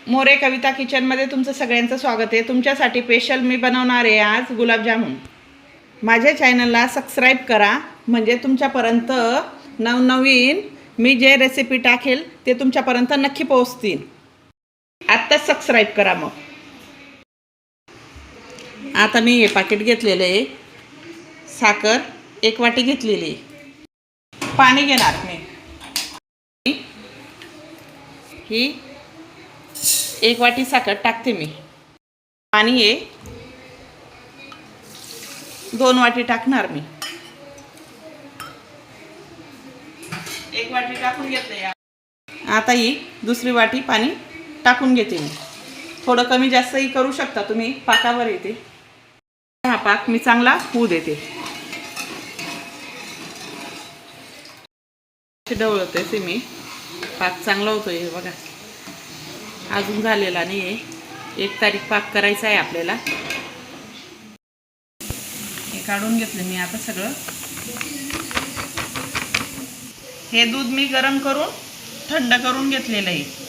मोरे कविता किचनमध्ये तुमचं सगळ्यांचं स्वागत आहे। तुमच्यासाठी स्पेशल मी बनवणार आहे आज गुलाबजामुन। माझ्या चॅनलला सबस्क्राईब करा, म्हणजे तुमच्यापर्यंत नवनवीन मी जे रेसिपी टाकेल ते तुमच्यापर्यंत नक्की पोहोचतील। आत्ताच सबस्क्राईब करा। मग आता मी हे पाकिट घेतलेलं आहे, साखर 1 वाटी घेतलेली आहे, पाणी घेणार मी, ही 1 वाटी साखर टाकते मी, पाणी हे 2 वाटी टाकणार मी, 1 वाटी टाकून घेतले। आता ही दुसरी वाटी पाणी टाकून घेते मी। थोडं कमी जास्तही करू शकता तुम्ही, पाकावर येते। हा पाक मी चांगला होऊ देते। ढवळते ते मी, पाक चांगला होतोय बघा, अजून झालेला नाही आहे। 1 तारीख पाक करायचा आहे आपल्याला। हे काढून घेतले मी आता सगळं। हे दूध मी गरम करून थंड करून घेतलेलं आहे।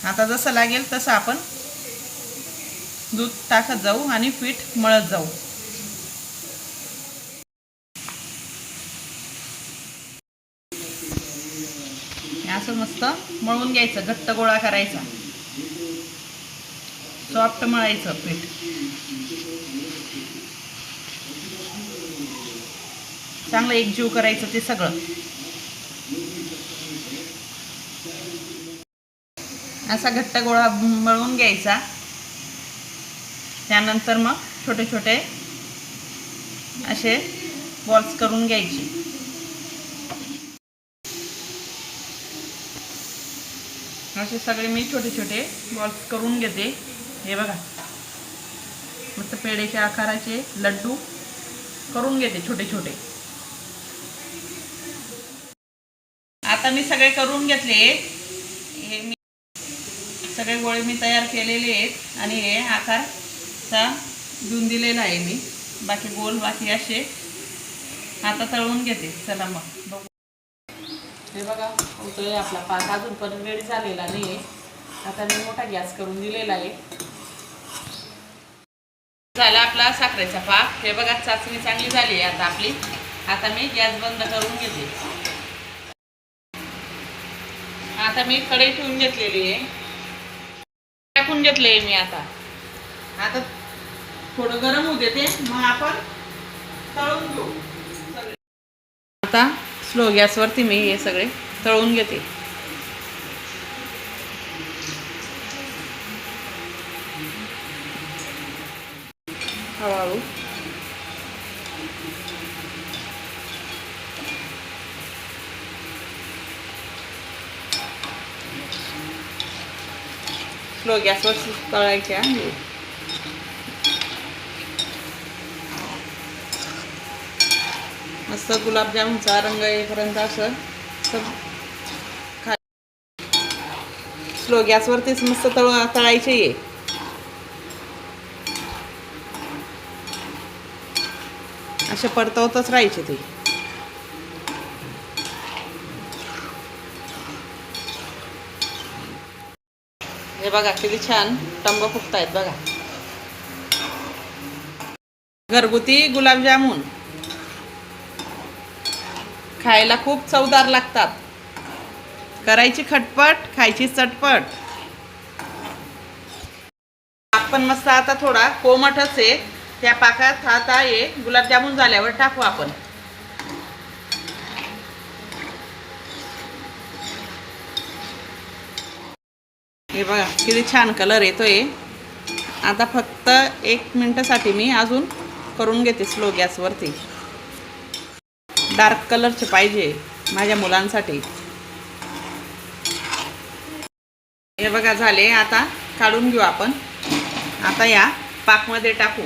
आता जसं लागेल तसं आपण दूध टाकत जाऊ आणि पीठ मळत जाऊ। असं मस्त मळून घ्यायचं, घट्ट गोळा करायचा, सॉफ्ट मळायचं पीठ। चांगलं एकजीव करायचं ते सगळं। असा घट्ट गोळा मळून घ्यायचा। त्यानंतर मग छोटे छोटे असे बॉल्स करून घ्यायचे। असे सगळे मी छोटे छोटे बॉल्स करून घेते। हे बघा, मस्त पेढेच्या आकाराचे लड्डू करून घेते छोटे छोटे। आता मी सगळे करून घेतले। हे मी सगळे गोळे मी तयार केलेले आहेत आणि हे आकारचा देऊन दिलेला आहे मी। बाकी गोल बाकी असे आता तळून घेते। चला मग बघू। हे बघा, होतोय आपला पाक, अजून पण रेडी झालेला नाही आहे। आता मी मोठा गॅस करून दिलेला आहे। झाला आपला साखरेचा पाक। हे बघा, चाचणी चांगली झाली आहे आता आपली। आता मी गॅस बंद करून घेते। आता मी कढई ठेवून घेतलेली आहे, टाकून घेतले मी। आता थोडं गरम होऊ देते, मग आपण तळून घेऊ सगळे। आता स्लो गॅसवरती मी हे सगळे तळून घेते। हळूहळू स्लो गॅसवर तळायच्या। मस्त गुलाबजामुनचा रंग येईपर्यंत असं स्लो गॅसवरतीच मस्त तळायचे आहे। असे परतवतच राहायचे ते। हे बघा किती छान टंब फुगतायत बघा। घरगुती गुलाबजामुन खायला खूप चवदार लागतात। करायची खटपट, खायची चटपट। आपण मस्त आता थोडा कोमटच आहे, त्या पाकात आता हे गुलाबजामुन झाल्यावर टाकू आपण। हे बघा किती छान कलर येतोय। आता फक्त 1 मिनिटासाठी मी अजून करून घेते स्लो गॅसवरती। डार्क कलरचे पाहिजे माझ्या मुलांसाठी। हे बघा झाले, आता काढून घेऊ आपण। आता या पाकमध्ये टाकू।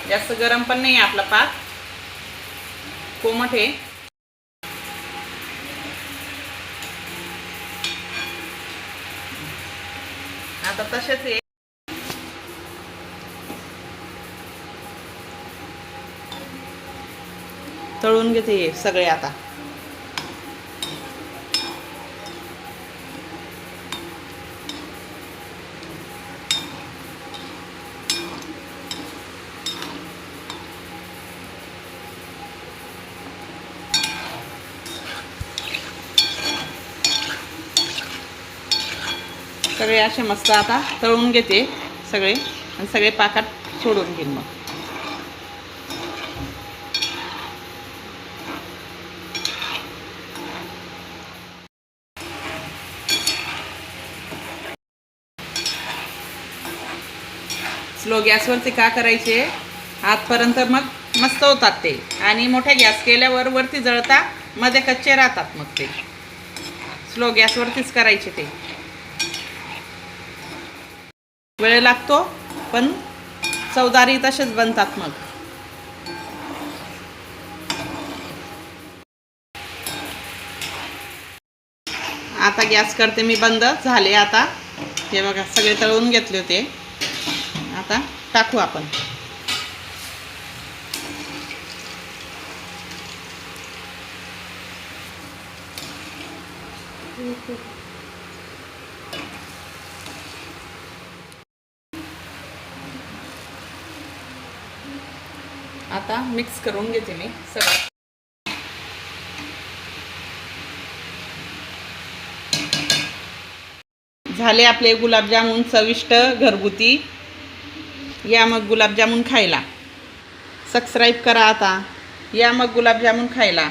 जास्त गरम पण नाही आपला पाक, कोमट आहे। आता तसेच आहे। तळून घेते हे सगळे आता. सगळे असे मस्त आता तळून घेते सगळे आणि सगळे पाकात सोडून घेईन मग. स्लो गॅसवरती का करायचे, आतपर्यंत मग मस्त होतात ते, आणि मोठ्या गॅस केल्यावर वरती जळता मध्ये कच्चे राहतात. मग ते स्लो गॅसवरतीच करायचे. ते वेळ लागतो पण चवदारी तसेच बनतात. मग आता गॅस करते मी बंद. झाले आता. हे बघा सगळे तळून घेतले होते. आता टाकू आपण. आता मिक्स करून घेते मी सगळं. झाले आपले गुलाबजामुन चविष्ट घरगुती. या मग गुलाबजामुन खायला. सबस्क्राईब करा आता. या मग गुलाबजामुन खायला.